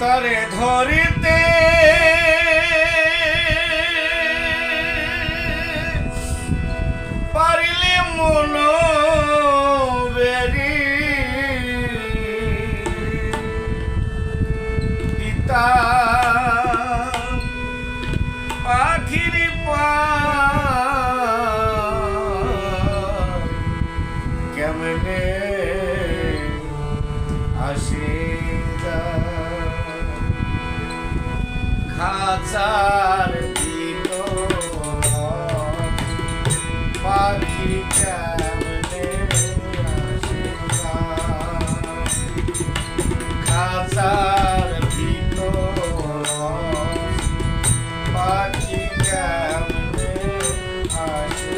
তারে ধরিতে পারিলে মন বেরি পিতা পাখির পা কেমনে আসে খাঁচার ভিতর পাখি কেমনে আসে খাঁচার ভিতর পাখি কেমনে আসে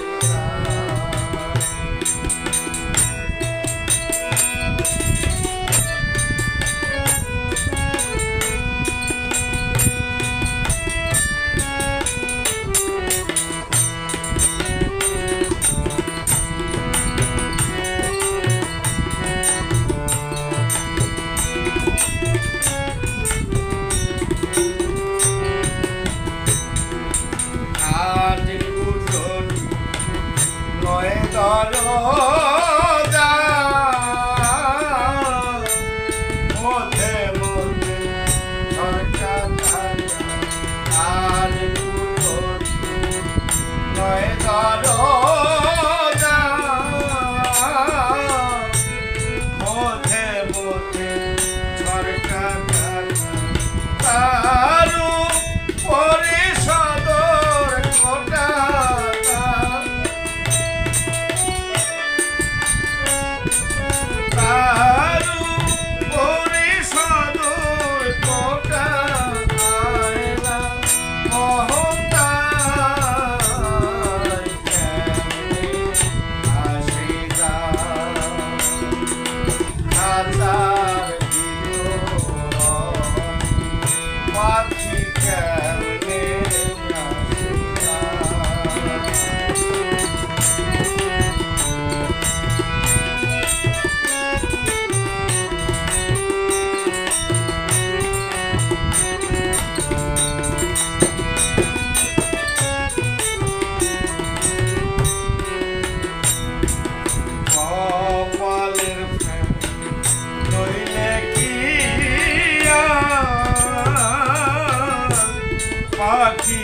পাখি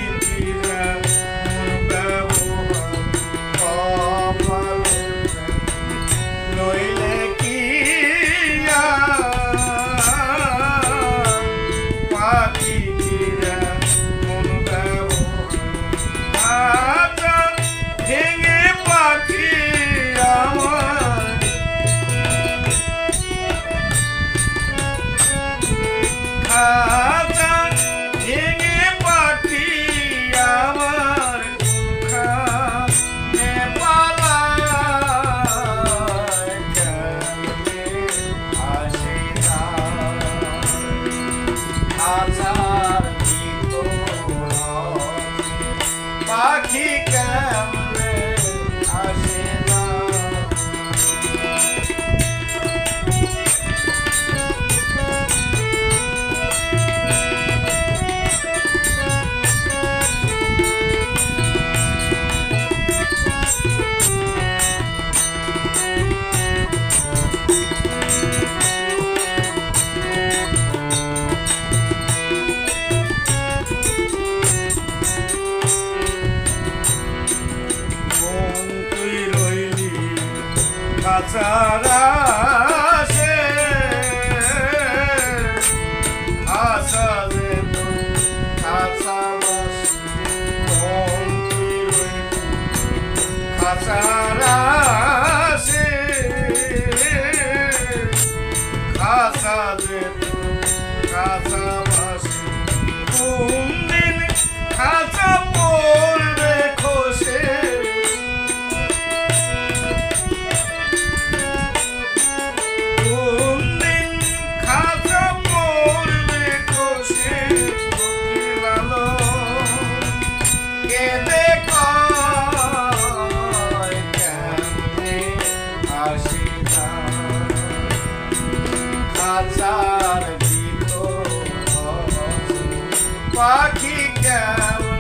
নইলে কি পাখি মন ব্যবহার ভেঙে পাখি আমার খাঁচা ভেঙে পাখি আমার খানে পালায় কেমনে আসে না খাঁচার ভিতর পাখি কেমনে আসে না খাঁচার আশে খাঁচা যেত খাঁচা খাঁচার আশে খাঁচা যেত খাঁচা বাসে কোন দিন খাঁচা পড়বে খসে খাঁচার ভিতর পাখি কেমন